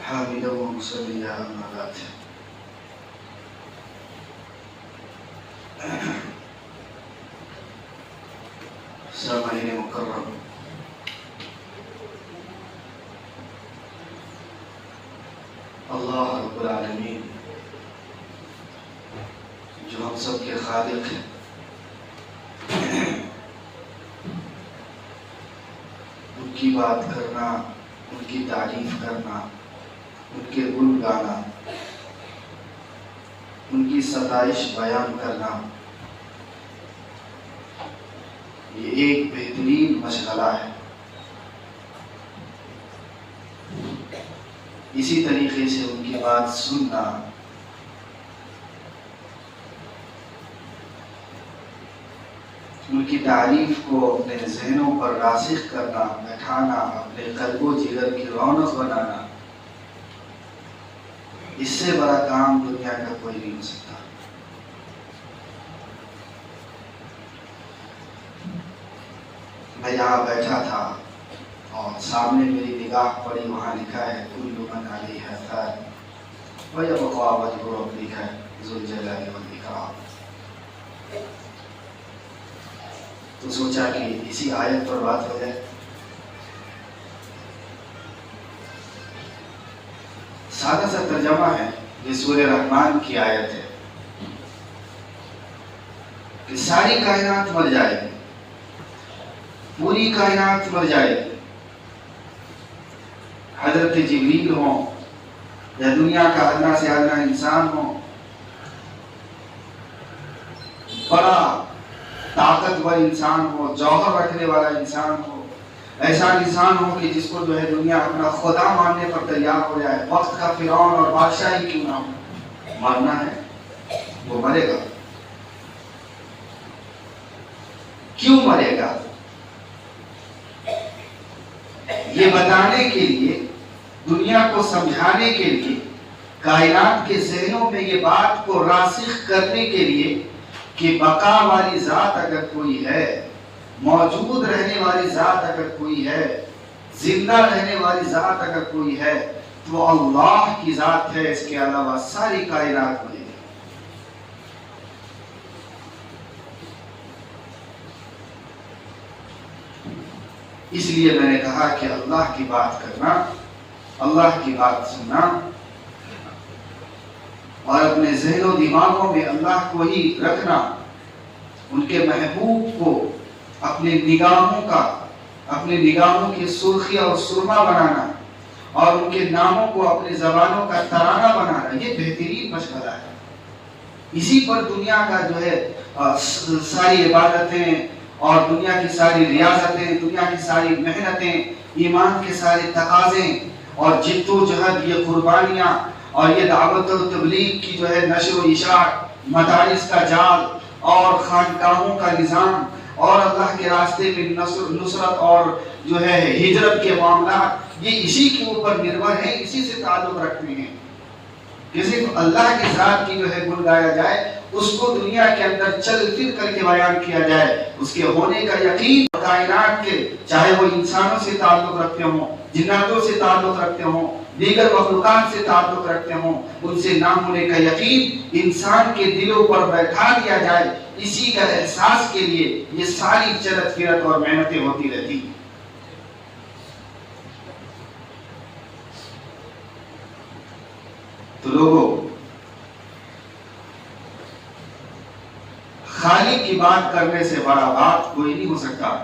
حامدا ومصليا أما بعد. سامعین مکرم، اللہ رب العالمین جو ہم سب کے خالق ہیں، ان کی بات کرنا، ان کی تعریف کرنا، ان کے گن گانا، ان کی ستائش بیان کرنا، یہ ایک بہترین مشغلہ ہے۔ اسی طریقے سے ان کی بات سننا، ان کی تعریف کو اپنے ذہنوں پر راسخ کرنا، بیٹھانا، اپنے قلب و جگر کی رونق بنانا، اس سے بڑا کام دنیا کا کوئی نہیں ہو سکتا۔ میں یہاں بیٹھا تھا اور سامنے میری نگاہ پڑی، وہاں لکھا ہے کل من علیہا فان ویبقی وجہ ربک ذو الجلال والاکرام۔ تو سوچا کہ اسی آیت پر بات ہو جائے۔ سادہ سا ترجمہ ہے، یہ سورہ رحمان کی آیت ہے کہ ساری کائنات مر جائے گی، پوری کائنات مر جائے گی، حضرت جبریل ہوں یا دنیا کا ادنا سے ادنا انسان ہو، بڑا طاقتور انسان ہو، جوہر رکھنے والا انسان ہو، ایسا انسان ہو کہ جس کو جو ہے دنیا اپنا خدا ماننے پر تیار ہو جائے، وقت کا فرعون اور بادشاہ ہی کیوں نہ ہو، ماننا ہے وہ مرے گا۔ کیوں مرے گا؟ یہ بتانے کے لیے، دنیا کو سمجھانے کے لیے، کائنات کے ذہنوں میں یہ بات کو راسخ کرنے کے لیے کہ بقا والی ذات اگر کوئی ہے، موجود رہنے والی ذات اگر کوئی ہے، زندہ رہنے والی ذات اگر کوئی ہے تو وہ اللہ کی ذات ہے، اس کے علاوہ ساری کائنات مرے گی۔ اس لیے میں نے کہا کہ اللہ کی بات کرنا، اللہ کی بات سننا اور اپنے ذہن و دماغوں میں اللہ کو ہی رکھنا، ان کے محبوب کو اپنے نگاہوں کی سرخی اور سرما بنانا اور ان کے ناموں کو اپنے زبانوں کا ترانہ بنانا، یہ بہترین مشغلہ ہے۔ اسی پر دنیا کا جو ہے ساری عبادتیں اور دنیا کی ساری ریاضتیں، دنیا کی ساری محنتیں، ایمان کے سارے تقاضے اور جد و جہد، یہ قربانیاں اور یہ دعوت و تبلیغ کی جو ہے نشر و اشاعت، مدارس کا جال اور خانقاہوں کا نظام اور اللہ کے راستے میں نصرت اور جو ہے ہجرت کے معاملات، یہ اسی کے اوپر نربھر ہیں، اسی سے تعلق رکھتے ہیں کہ صرف اللہ کی ذات کی جو ہے گن گایا جائے، اس کو دنیا کے اندر چل پھر کر کے بیان کیا جائے، اس کے ہونے کا یقین، کائنات کے چاہے وہ انسانوں سے تعلق رکھتے ہوں، جناتوں سے تعلق رکھتے ہوں، دیگر مخلوقات سے تعلق رکھتے ہوں، ان سے نہ ہونے کا یقین انسان کے دلوں پر بیٹھا دیا جائے، اسی کا احساس کے لیے یہ ساری چلت پھرت اور محنتیں ہوتی رہتی۔ تو لوگوں، خالق کی بات کرنے سے بڑا بات کوئی نہیں ہو سکتا۔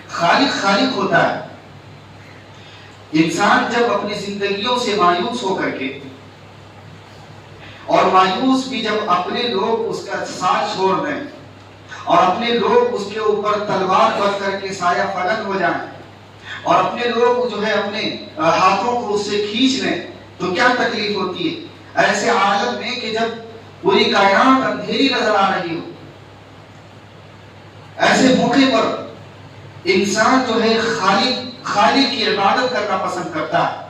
خالق ہوتا ہے۔ انسان جب اپنی زندگیوں سے مایوس ہو کر کے، اور مایوس بھی جب اپنے لوگ اس کا ساتھ چھوڑ دیں اور اپنے لوگ اس کے اوپر تلوار بر کر کے سایہ فلک ہو جائیں اور اپنے لوگ جو ہے اپنے ہاتھوں کو اس سے کھینچ لیں، تو کیا تکلیف ہوتی ہے ایسے عالم میں کہ جب پوری کائنات اندھیری نظر آ رہی ہو۔ ایسے موقع پر انسان جو ہے خالق کی عبادت کرنا پسند کرتا ہے۔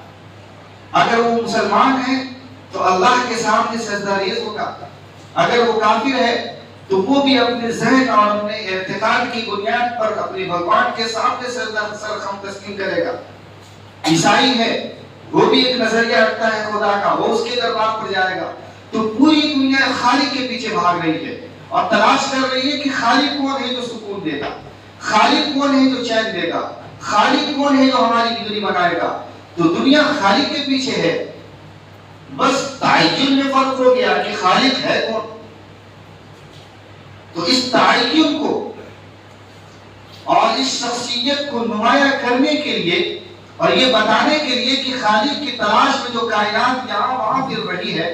اگر وہ مسلمان ہے تو اللہ کے سامنے سجدہ ریز ہوگا، اگر وہ کافر ہے تو وہ بھی اپنے ذہن اور اپنے اعتقاد کی بنیاد پر اپنے بھگوان کے سامنے سرخم تسلیم کرے گا۔ عیسائی ہے وہ بھی ایک نظریہ رکھتا ہے خدا کا، وہ اس کے دربار پر جائے گا. تو پوری دنیا خالق کے پیچھے بھاگ رہی ہے اور تلاش کر رہی ہے کہ خالق کون ہے جو سکون دے گا، خالق کون ہے جو چین دے گا، خالق کون ہے جو ہماری زندگی بنائے گا. تو دنیا خالق کے پیچھے ہے، بس تعین میں فرق ہو گیا کہ خالق ہے کون. تو اس تعین کو اور اس شخصیت کو نمایاں کرنے کے لیے اور یہ بتانے کے لیے کہ خالق کی تلاش میں جو کائنات یہاں وہاں پھر رہی ہے،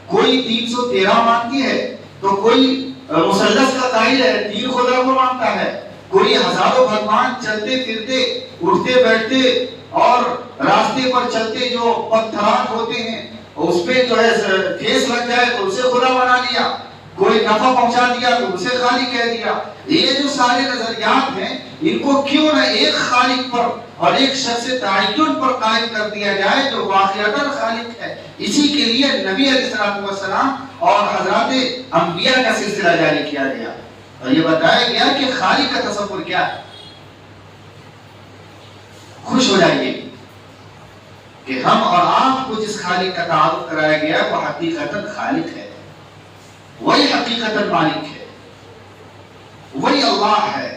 کوئی 313 مانتی ہے تو کوئی مثلث کا قائل ہے، 3 خدا کو مانتا ہے، کوئی ہزاروں بھگوان چلتے پھرتے اٹھتے بیٹھتے اور راستے پر چلتے جو پتھرات ہوتے ہیں اس پہ جو ہے ٹھیس لگ جائے تو اسے خدا بنا لیا، کوئی نفع پہنچا دیا تو اسے خالق کہہ دیا. یہ جو سارے نظریات ہیں ان کو کیوں نہ ایک خالق پر اور ایک شخص تعین پر قائم کر دیا جائے جو واقعتاً خالق ہے. اسی کے لیے نبی علیہ السلام اور حضرات انبیاء کا سلسلہ جاری کیا گیا اور یہ بتایا گیا کہ خالق کا تصور کیا ہے. خوش ہو جائیے کہ ہم اور آپ کو جس خالق کا تعارف کرایا گیا وہ حقیقتاً خالق ہے، وہی حقیقتاً مالک ہے، وہی اللہ ہے،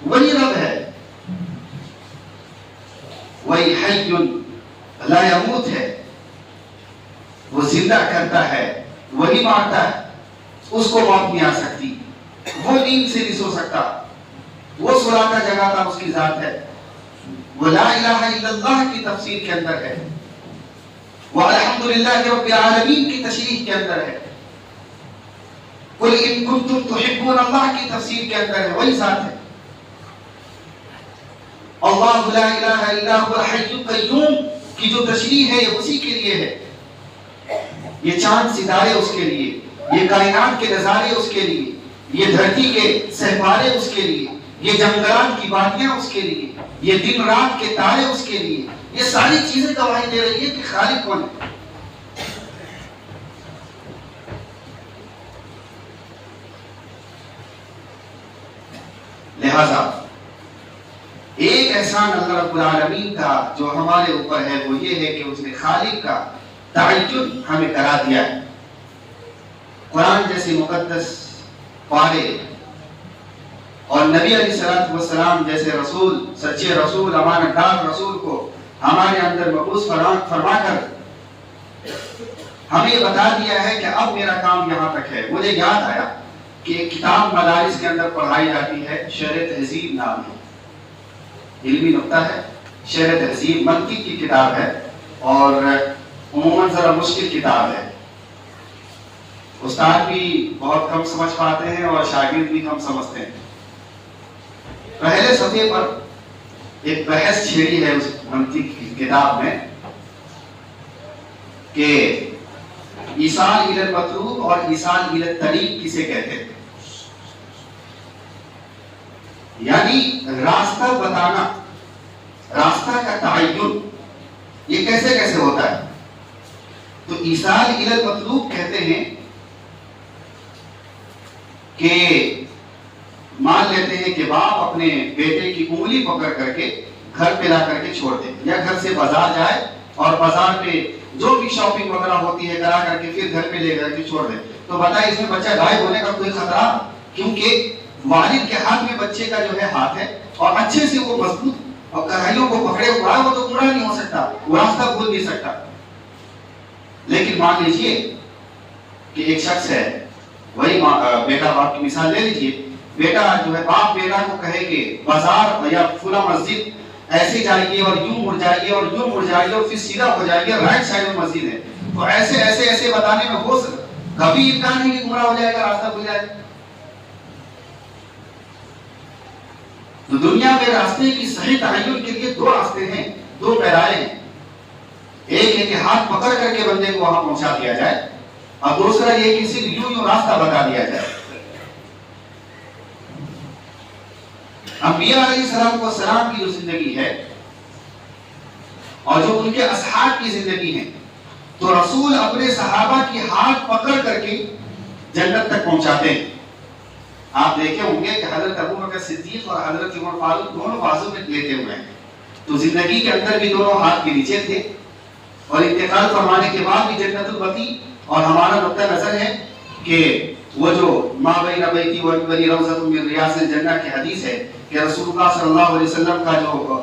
وہی رب ہے، وہی حی لا یموت ہے، وہ زندہ کرتا ہے، وہی مارتا ہے، اس کو موت نہیں آ سکتی، وہ نیند سے نہیں سو سکتا، وہ سلاتا جگاتا اس کی ذات ہے. وہ لا الہ الا اللہ کی تفسیر کے اندر ہے، وہ الحمدللہ رب العالمین کی تشریح کے اندر ہے، قل ان کنتم تحبون اللہ کی تفسیر کے اندر ہے، وہی ذات ہے. اللہ لا الہ الا هو الحی القیوم کی جو تشریح ہے یہ اسی کے لیے ہے. یہ چاند ستارے اس کے لیے، یہ کائنات کے نظارے اس کے لیے، یہ دھرتی کے سہوارے اس کے لیے، یہ جنگلات کی وادیاں اس کے لیے، یہ دن رات کے تارے اس کے لیے. یہ ساری چیزیں گواہی دے رہی ہے کہ خالق کون ہے. لہذا ایک احسان اللہ رب العالمین کا جو ہمارے اوپر ہے وہ یہ ہے کہ اس نے خالق کا تعین ہمیں کرا دیا ہے. قرآن جیسے مقدس پارے اور نبی علیہ السلام جیسے رسول، سچے رسول، امانت دار رسول کو ہمارے اندر مبعوث فرما کر ہمیں یہ بتا دیا ہے کہ اب میرا کام یہاں تک ہے. مجھے یاد آیا کہ ایک کتاب مدارس کے اندر پڑھائی جاتی ہے، شرح تہذیب نام ہے، علمی نقطہ ہے. شرح تہذیب منطق کی کتاب ہے اور عموماً ذرا مشکل کتاب ہے. استاد بھی بہت کم سمجھ پاتے ہیں اور شاگرد بھی کم سمجھتے ہیں. پہلے صفحے پر ایک بحث چھیڑی ہے اس منطق کی کتاب میں کہ ایصال الی المطلوب اور ایصال الی الطریق کسے کہتے ہیں. یعنی راستہ بتانا، راستہ کا تعین یہ کیسے کیسے ہوتا ہے. تو ایصال الی المطلوب کہتے ہیں کہ مان لیتے ہیں کہ باپ اپنے بیٹے کی انگلی پکڑ کر کے گھر پہ لا کر کے چھوڑ دے، یا گھر سے بازار جائے اور بازار پہ جو بھی شاپنگ وغیرہ ہوتی ہے کرا کر کے پھر گھر پہ لے کر کے چھوڑ دے. تو بتائیں اس میں بچہ غائب ہونے کا کوئی خطرہ؟ کیونکہ والد کے ہاتھ میں بچے کا جو ہے ہاتھ ہے اور اچھے سے وہ مضبوط اور کڑھائیوں کو پکڑے ہوا ہے، وہ تو گمراہ نہیں ہو سکتا، وہ راستہ بھول نہیں سکتا. لیکن مان لیجئے کہ ایک شخص ہے، وہی بیٹا باپ کی مثال لے لیجئے، بیٹا جو ہے باپ بیٹا کو کہے کہ بازار یا فلاں مسجد ایسے جائیے اور یوں مڑ جائیے اور یوں مڑ جائیے اور پھر سیدھا ہو جائیے، رائٹ سائڈ میں مسجد ہے. تو ایسے ایسے ایسے بتانے میں ہو سکتا کبھی امکان نہیں کہ گمراہ ہو جائے گا، راستہ بھول جائے گا. تو دنیا میں راستے کی صحیح تعین کے لیے دو راستے ہیں، دو پیرائے ہیں. ایک ہے کہ ہاتھ پکڑ کر کے بندے کو وہاں پہنچا دیا جائے، اور دوسرا یہ کہ صرف یوں راستہ بتا دیا جائے. انبیاء علیہ السلام کی جو زندگی ہے اور جو ان کے اصحاب کی زندگی ہے، تو رسول اپنے صحابہ کی ہاتھ پکڑ کر کے جنت تک پہنچاتے ہیں. آپ دیکھے ہوں گے کہ حضرت ابو بکر صدیق اور حضرت عمر فاروق دونوں بازو میں لیتے ہوئے ہیں، تو زندگی کے اندر بھی دونوں ہاتھ کے نیچے تھے اور انتقال فرمانے کے بعد بھی جنت البقیع. اور ہمارا نقطہ نظر ہے کہ وہ جو ما بین بیتی و منبری روضۃ من ریاض الجنہ کی حدیث ہے کہ رسول اللہ صلی اللہ علیہ وسلم کا جو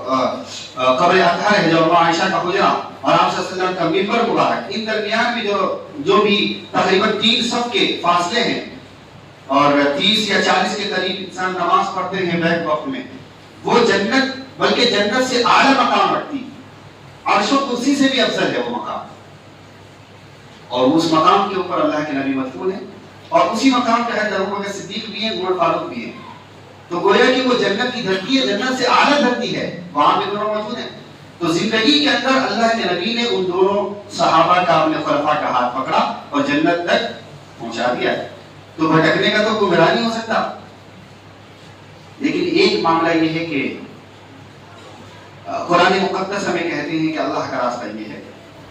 قبر اطہر ہے، جو عائشہ کا حجرہ اور آپ صلی اللہ علیہ وسلم کا منبر مبارک، ان درمیان میں جو بھی تقریباً 3 صف کے فاصلے ہیں اور 30 یا 40 کے قریب انسان نماز پڑھتے ہیں بیک وقت میں، وہ جنت بلکہ جنت سے اعلیٰ مقام رکھتی، عرش و کرسی سے بھی افضل ہے وہ مقام. اور اس مقام کے اوپر اللہ کے نبی مدفون ہیں، اور اسی مقام پہ حضرت ابوبکر صدیق بھی ہیں، عمر فاروق بھی ہیں. تو گویا کہ وہ جنت کی دھرتی ہے، جنت سے اعلیٰ دھرتی ہے، وہاں پہ دونوں موجود ہیں. تو زندگی کے اندر اللہ کے نبی نے ان دونوں صحابہ کا، اپنے خلفاء کا ہاتھ پکڑا اور جنت تک پہنچا دیا. تو بھٹکنے کا تو گمراہ نہیں ہو سکتا. لیکن ایک معاملہ یہ ہے کہ قرآن مقدس ہمیں کہتے ہیں کہ اللہ کا راستہ یہ ہے،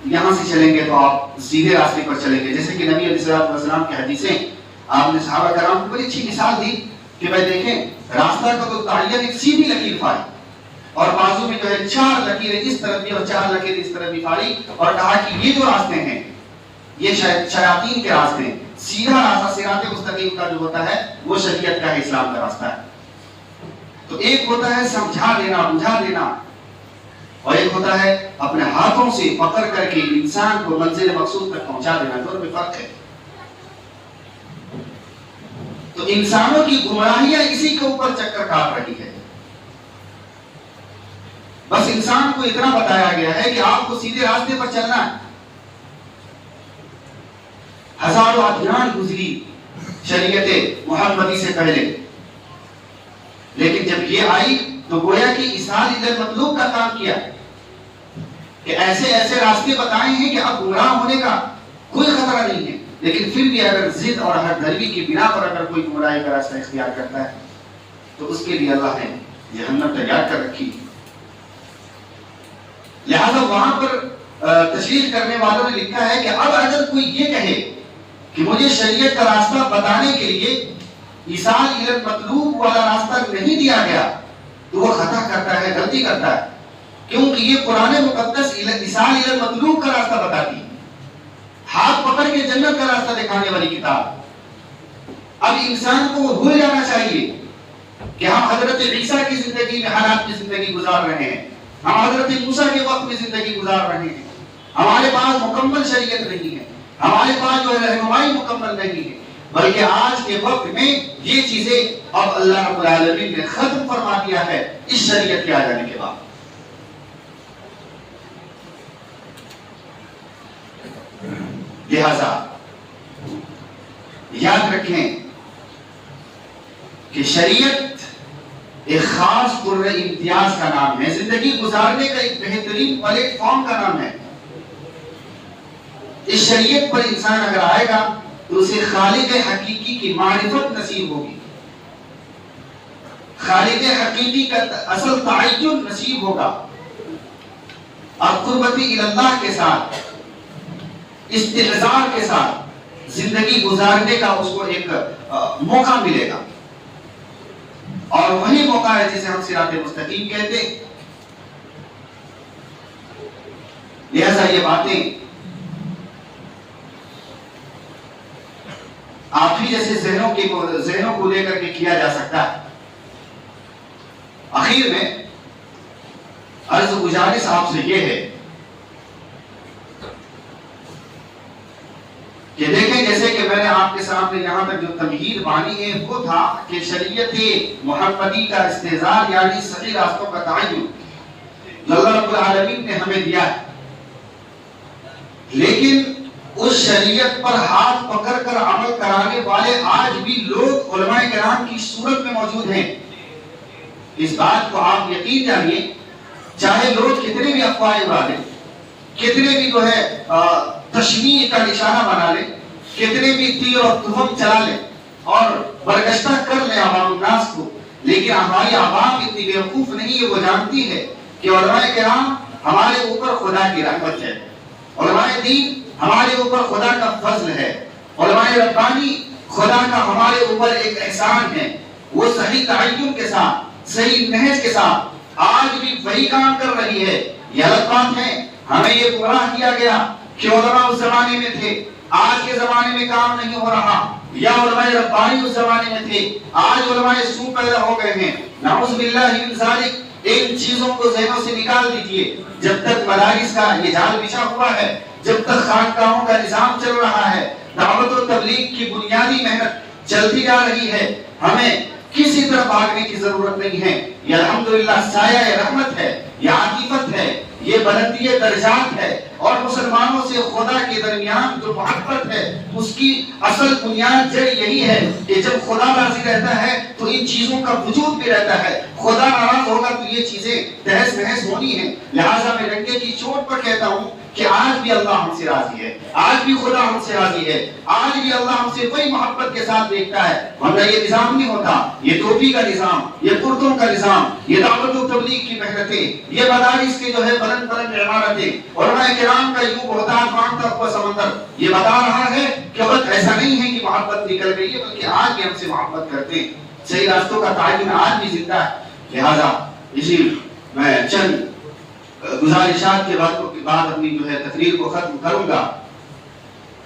یہاں سے چلیں گے تو آپ سیدھے راستے پر چلیں گے. جیسے کہ نبی علیہ السلام کی حدیثیں آپ نے صحابہ کرام کو بڑی اچھی مثال دی کہ بھائی دیکھیں راستہ کا تو تعین ایک سیدھی لکیر پھاڑی اور بازو میں جو ہے 4 لکیریں اس طرف بھی اور 4 لکیریں اس طرف بھی پھاڑی اور کہا کہ یہ جو راستے ہیں یہ شیاطین کے راستے ہیں. سیدھا راستہ صراط مستقیم کا جو ہوتا ہے وہ شریعت کا ہے، اسلام کا راستہ ہے. تو ایک ہوتا ہے سمجھا دینا، بجھا دینا، اور ایک ہوتا ہے اپنے ہاتھوں سے پکڑ کر کے انسان کو منزل مقصود تک پہنچا دینا. دونوں میں فرق ہے. تو انسانوں کی گمراہیاں اسی کے اوپر چکر کاٹ رہی ہے. بس انسان کو اتنا بتایا گیا ہے کہ آپ کو سیدھے راستے پر چلنا ہے. ہزاروں ادیان گزری شریعت محمدی سے پہلے، لیکن جب یہ آئی تو گویا کہ اصحال الی مطلوب کا کام کیا کہ ایسے ایسے راستے بتائے ہیں کہ اب گمراہ ہونے کا کوئی خطرہ نہیں ہے. لیکن پھر بھی اگر ضد اور ہر دروی کی بنا پر اگر کوئی گمراہی کا راستہ اختیار کرتا ہے تو اس کے لیے اللہ نے جہنم تیار کر رکھی. لہذا وہاں پر تشریح کرنے والوں نے لکھا ہے کہ اب اگر کوئی یہ کہے کہ مجھے شریعت کا راستہ بتانے کے لیے ایصال الی المطلوب والا راستہ نہیں دیا گیا تو وہ خطا کرتا ہے، غلطی کرتا ہے، کیونکہ یہ قرآن مقدس ایصال الی المطلوب کا راستہ بتاتی ہے، ہاتھ پکڑ کے جنت کا راستہ دکھانے والی کتاب. اب انسان کو بھول جانا چاہیے کہ ہم حضرت عیسیٰ کی زندگی میں حالات کی زندگی گزار رہے ہیں، ہم حضرت موسیٰ کے وقت میں زندگی گزار رہے ہیں، ہمارے پاس مکمل شریعت نہیں ہے، ہمارے پاس جو ہے رہنمائی مکمل نہیں ہے، بلکہ آج کے وقت میں یہ چیزیں اب اللہ رب العالمین نے ختم فرما دیا ہے اس شریعت کے آ جانے کے بعد. لہذا یاد رکھیں کہ شریعت ایک خاص قرہ امتیاز کا نام ہے، زندگی گزارنے کا ایک بہترین پلیٹ فارم کا نام ہے. اس شریعت پر انسان اگر آئے گا تو اسے خالق حقیقی کی معرفت نصیب ہوگی، خالق حقیقی کا اصل تعین نصیب ہوگا، اور قربت اللہ کے ساتھ استحضار کے ساتھ زندگی گزارنے کا اس کو ایک موقع ملے گا. اور وہی موقع ہے جسے ہم صراط مستقیم کہتے ہیں. لہذا یہ باتیں آپ ہی جیسے ذہنوں کو لے کر کے کیا جا سکتا ہے. آخر میں عرض گزارش آپ سے یہ ہے کہ دیکھیں جیسے کہ میں نے آپ کے سامنے یہاں تک جو تمہید بانی ہے وہ تھا کہ شریعت محمدی کا استحضار یعنی صحیح راستوں کا تعین جو اللہ رب العالمین نے ہمیں دیا ہے، لیکن اس شریعت پر ہاتھ پکڑ کر عمل کرانے والے آج بھی لوگ علماء کرام کی صورت میں موجود ہیں. اس بات کو آپ یقین جانیے، چاہے لوگ کتنے بھی افواہیں اڑا لیں، کتنے بھی جو ہے تشمیع کا نشانہ بنا لیں، کتنے بھی تیر اور تہم چلا لیں اور برگشتہ کر لیں عوام الناس کو، لیکن ہماری عوام اتنی بیوقوف نہیں ہے، وہ جانتی ہے کہ علماء کرام ہمارے اوپر خدا کی رحمت ہے، علماء دین ہمارے اوپر خدا کا فضل ہے، علماء ربانی خدا کا ہمارے اوپر ایک احسان ہے. وہ صحیح تعین کے ساتھ، صحیح نہج کے ساتھ آج بھی وہی کام کر رہی ہے. یہ غلط بات ہے ہمیں یہ گمراہ کیا گیا کہ علماء اس زمانے میں تھے، آج کے زمانے میں کام نہیں ہو رہا، یا علماء ربانی اس زمانے میں تھے، آج علماء سو پیدا ہو گئے ہیں۔ نعوذ باللہ من ذالک، ان چیزوں کو ذہنوں سے نکال دیجئے۔ جب تک مدارس کا یہ جال بچھا ہوا ہے، جب تک خانقاہوں کا نظام چل رہا ہے، دعوت و تبلیغ کی بنیادی محنت چلتی جا رہی ہے، ہمیں کسی طرف بھاگنے کی ضرورت نہیں ہے۔ یہ الحمدللہ سایہ رحمت ہے، یہ عاطفت ہے، یہ بلندی درجات ہے، اور مسلمانوں سے خدا کے درمیان جو محبت ہے اس کی اصل بنیاد جڑ یہی ہے کہ جب خدا راضی رہتا ہے تو ان چیزوں کا وجود بھی رہتا ہے، خدا ناراض ہوگا تو یہ چیزیں تہس بحث ہونی ہیں۔ لہٰذا میں رنگے کی چوٹ پر کہتا ہوں کہ آج بھی اللہ ہم سے راضی ہے، آج بھی خدا ہم سے راضی ہے، آج بھی اللہ ہم سے وہی محبت کے ساتھ دیکھتا ہے، ورنہ یہ نظام نہیں ہوتا، یہ ٹوپی کا نظام، یہ کرتوں کا نظام، یہ دعوت و تبلیغ کی محنتیں، یہ مدارس کے جو ہے بلند بلند عمارتیں، علماء کرام کا یوں بہتان مانگتا ہوا سمندر، یہ بتا رہا ہے کہ وقت ایسا نہیں ہے کہ محبت نکل گئی ہے، بلکہ آج بھی ہم سے محبت کرتے ہیں، صحیح راستوں کا تعین آج بھی زندہ ہے۔ لہذا اسی میں چند گزارشات کے بعد اپنی جو ہے تقریر کو ختم کروں گا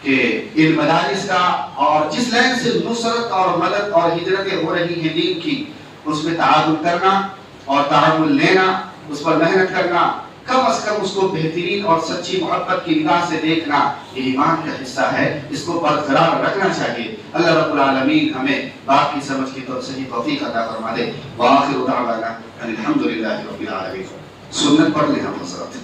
کہ ان مدارس کا اور جس لائن سے نصرت اور مدد اور ہجرتیں ہو رہی ہیں دین کی، اس میں تعاون کرنا اور تعاون لینا، اس پر محنت کرنا، کم از کم اس کو بہترین اور سچی محبت کی نگاہ سے دیکھنا، یہ ایمان کا حصہ ہے، اس کو برقرار رکھنا چاہیے۔ اللہ رب العالمین ہمیں بات کی سمجھ کی تو صحیح توفیق عطا فرما دے۔ وآخر دعوانا ان الحمد للہ رب العالمین۔ سنت پڑھ لیں ہم حضرات۔